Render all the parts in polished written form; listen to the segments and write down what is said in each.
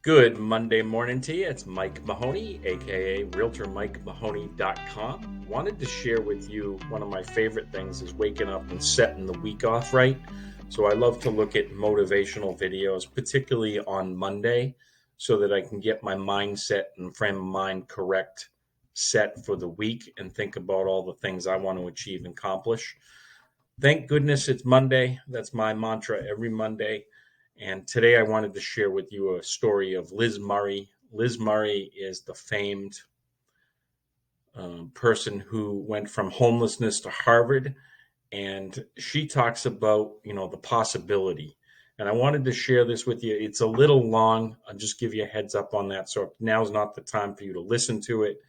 Good Monday morning to you. It's Mike Mahoney, aka RealtorMikeMahoney.com. Wanted to share with you one of my favorite things is waking up and setting the week off right. So I love to look at motivational videos, particularly on Monday, so that I can get my mindset and frame of mind correct, set for the week, and think about all the things I want to achieve and accomplish. Thank goodness it's Monday. That's my mantra every Monday. And today I wanted to share with you a story of Liz Murray. Liz Murray is the famed person who went from homelessness to Harvard. And she talks about, the possibility. And I wanted to share this with you. It's a little long. I'll just give you a heads up on that. So now's not the time for you to listen to it.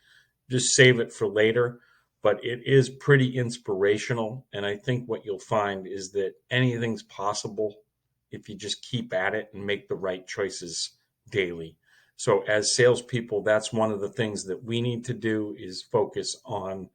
Just save it for later. But it is pretty inspirational. And I think what you'll find is that anything's possible if you just keep at it and make the right choices daily. So as salespeople, that's one of the things that we need to do is focus on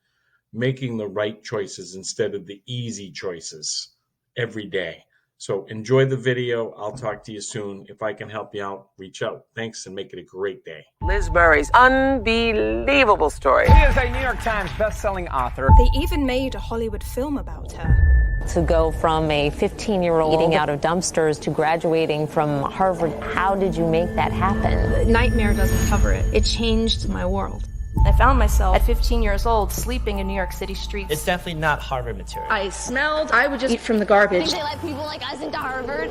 making the right choices instead of the easy choices every day. So enjoy the video. I'll talk to you soon. If I can help you out, reach out. Thanks and make it a great day. Liz Murray's unbelievable story. She is a New York Times best-selling author. They even made a Hollywood film about her. To go from a 15-year-old eating out of dumpsters to graduating from Harvard, how did you make that happen? Nightmare doesn't cover it. It changed my world. I found myself at 15 years old sleeping in New York City streets. It's definitely not Harvard material. I smelled. I would just eat from the garbage. Think they let people like us into Harvard?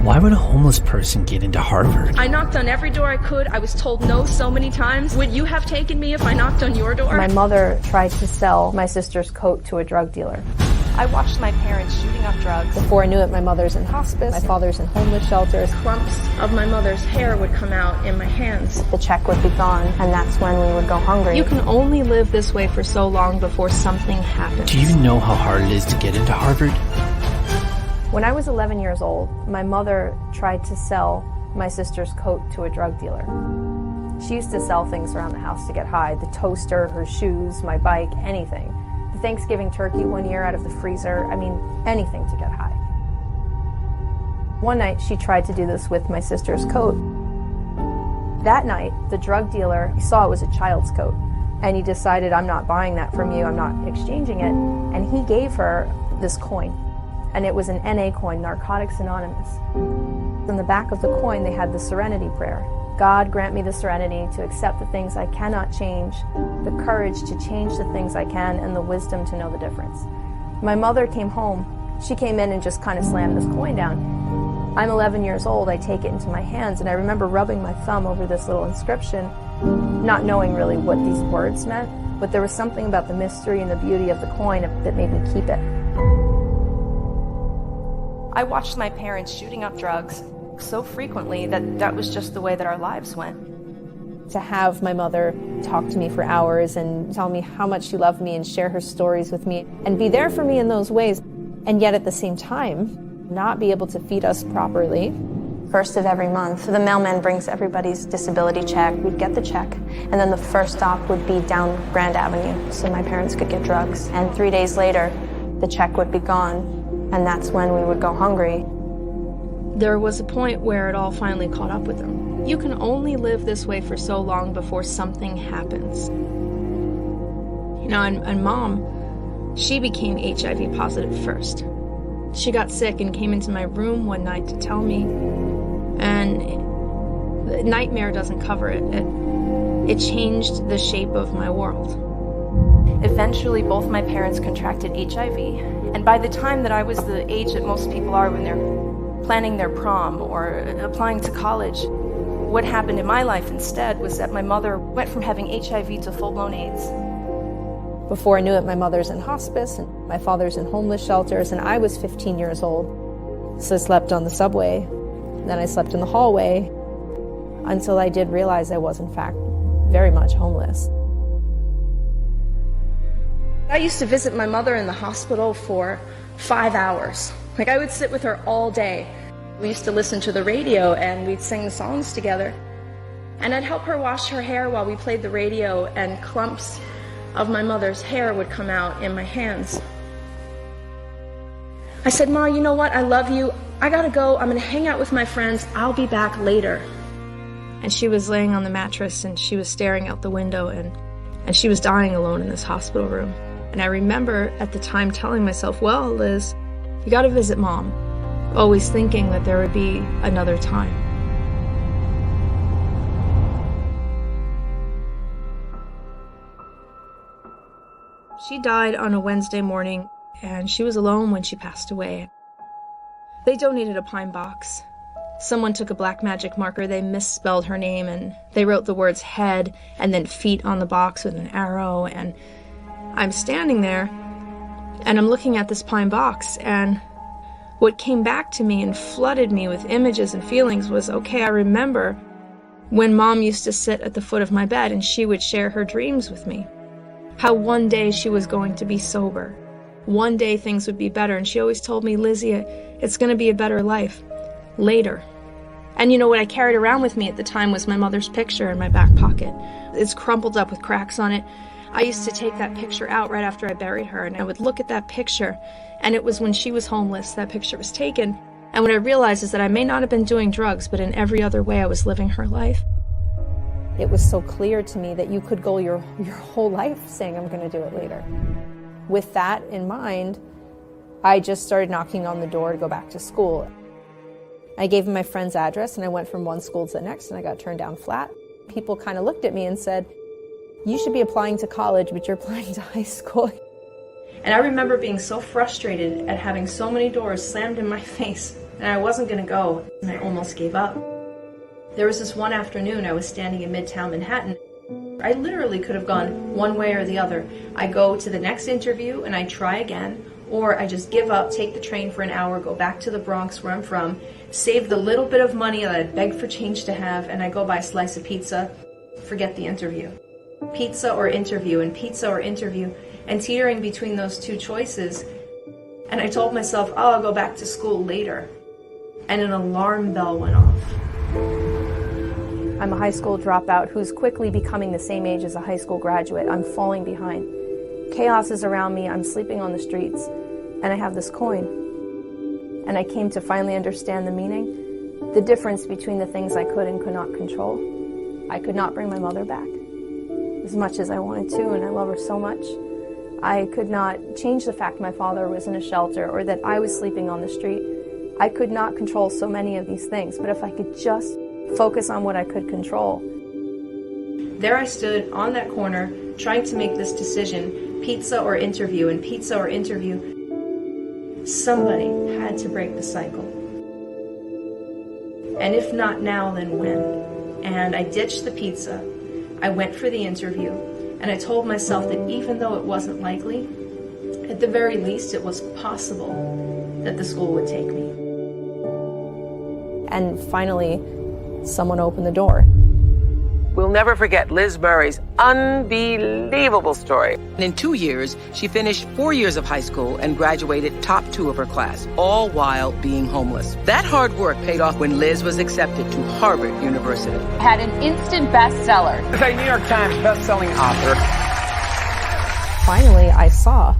Why would a homeless person get into Harvard? I knocked on every door I could. I was told no so many times. Would you have taken me if I knocked on your door? My mother tried to sell my sister's coat to a drug dealer. I watched my parents shooting up drugs. Before I knew it, my mother's in hospice, my father's in homeless shelters. Clumps of my mother's hair would come out in my hands. The check would be gone, and that's when we would go hungry. You can only live this way for so long before something happens. Do you know how hard it is to get into Harvard? When I was 11 years old, my mother tried to sell my sister's coat to a drug dealer. She used to sell things around the house to get high, the toaster, her shoes, my bike, anything. The Thanksgiving turkey one year out of the freezer, anything to get high. One night she tried to do this with my sister's coat. That night, the drug dealer, he saw it was a child's coat, and he decided, I'm not buying that from you, I'm not exchanging it, and he gave her this coin. And it was an NA coin, Narcotics Anonymous. On the back of the coin, they had the Serenity Prayer. God grant me the serenity to accept the things I cannot change, the courage to change the things I can, and the wisdom to know the difference. My mother came home. She came in and just kind of slammed this coin down. I'm 11 years old. I take it into my hands, and I remember rubbing my thumb over this little inscription, not knowing really what these words meant, but there was something about the mystery and the beauty of the coin that made me keep it. I watched my parents shooting up drugs so frequently that was just the way that our lives went. To have my mother talk to me for hours and tell me how much she loved me and share her stories with me and be there for me in those ways, and yet at the same time, not be able to feed us properly. First of every month, the mailman brings everybody's disability check. We'd get the check, and then the first stop would be down Grand Avenue so my parents could get drugs. And 3 days later, the check would be gone, and that's when we would go hungry. There was a point where it all finally caught up with them. You can only live this way for so long before something happens. And Mom, she became HIV positive first. She got sick and came into my room one night to tell me, and nightmare doesn't cover it. It changed the shape of my world. Eventually, both my parents contracted HIV, and by the time that I was the age that most people are when they're planning their prom or applying to college, what happened in my life instead was that my mother went from having HIV to full-blown AIDS. Before I knew it, my mother's in hospice and my father's in homeless shelters, and I was 15 years old. So I slept on the subway, then I slept in the hallway, until I did realize I was in fact very much homeless. I used to visit my mother in the hospital for 5 hours. I would sit with her all day. We used to listen to the radio and we'd sing the songs together. And I'd help her wash her hair while we played the radio, and clumps of my mother's hair would come out in my hands. I said, Ma, you know what? I love you. I gotta go. I'm gonna hang out with my friends. I'll be back later. And she was laying on the mattress and she was staring out the window and she was dying alone in this hospital room. And I remember at the time telling myself, well, Liz, you got to visit Mom, always thinking that there would be another time. She died on a Wednesday morning, and she was alone when she passed away. They donated a pine box. Someone took a black magic marker, they misspelled her name, and they wrote the words head and then feet on the box with an arrow. And I'm standing there, and I'm looking at this pine box, and what came back to me and flooded me with images and feelings was, okay, I remember when Mom used to sit at the foot of my bed and she would share her dreams with me. How one day she was going to be sober. One day things would be better. And she always told me, Lizzie, it's going to be a better life later. And you know what I carried around with me at the time was my mother's picture in my back pocket. It's crumpled up with cracks on it. I used to take that picture out right after I buried her, and I would look at that picture, and it was when she was homeless that picture was taken. And what I realized is that I may not have been doing drugs, but in every other way I was living her life. It was so clear to me that you could go your whole life saying, I'm going to do it later. With that in mind, I just started knocking on the door to go back to school. I gave him my friend's address, and I went from one school to the next, and I got turned down flat. People kind of looked at me and said, you should be applying to college, but you're applying to high school. And I remember being so frustrated at having so many doors slammed in my face, and I wasn't going to go, and I almost gave up. There was this one afternoon I was standing in Midtown Manhattan. I literally could have gone one way or the other. I go to the next interview and I try again, or I just give up, take the train for an hour, go back to the Bronx where I'm from, save the little bit of money that I begged for change to have, and I go buy a slice of pizza, forget the interview. Pizza or interview, and pizza or interview, and teetering between those two choices. And I told myself, oh, I'll go back to school later. And an alarm bell went off. I'm a high school dropout who's quickly becoming the same age as a high school graduate. I'm falling behind. Chaos is around me, I'm sleeping on the streets, and I have this coin. And I came to finally understand the meaning, the difference between the things I could and could not control. I could not bring my mother back, as much as I wanted to, and I love her so much. I could not change the fact my father was in a shelter or that I was sleeping on the street. I could not control so many of these things, but if I could just focus on what I could control. There I stood on that corner trying to make this decision, pizza or interview, and pizza or interview. Somebody had to break the cycle. And if not now, then when? And I ditched the pizza. I went for the interview, and I told myself that even though it wasn't likely, at the very least it was possible that the school would take me. And finally, someone opened the door. We'll never forget Liz Murray's unbelievable story. In 2 years, she finished 4 years of high school and graduated top 2 of her class, all while being homeless. That hard work paid off when Liz was accepted to Harvard University. Had an instant bestseller. Is a New York Times best-selling author. Finally, I saw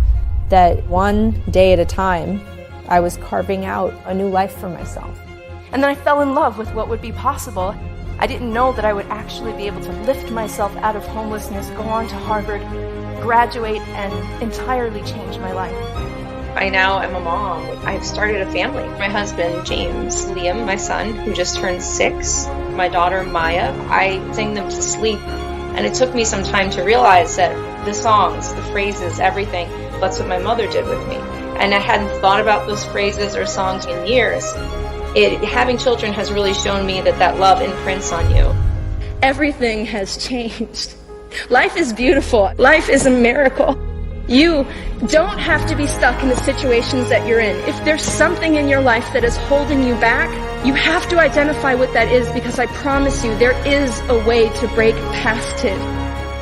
that one day at a time, I was carving out a new life for myself. And then I fell in love with what would be possible. I didn't know that I would actually be able to lift myself out of homelessness, go on to Harvard, graduate, and entirely change my life. I now am a mom. I've started a family. My husband, James, Liam, my son, who just turned 6, my daughter, Maya, I sing them to sleep. And it took me some time to realize that the songs, the phrases, everything, that's what my mother did with me. And I hadn't thought about those phrases or songs in years. Having children has really shown me that love imprints on you. Everything has changed. Life is beautiful. Life is a miracle. You don't have to be stuck in the situations that you're in. If there's something in your life that is holding you back, you have to identify what that is, because I promise you there is a way to break past it.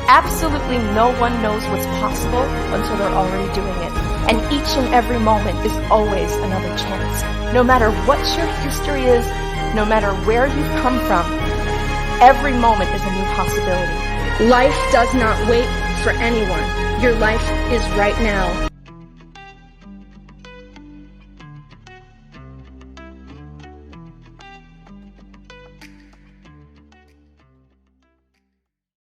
Absolutely no one knows what's possible until they're already doing it. And each and every moment is always another chance. No matter what your history is, no matter where you've come from, every moment is a new possibility. Life does not wait for anyone. Your life is right now.